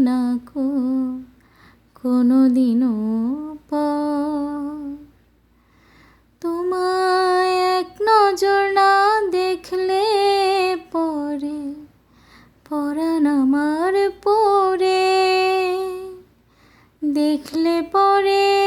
না কো কোনো দিনও পর। তোমায় এক নজর না দেখলে পরে পরাণ আমার পরে, দেখলে পরে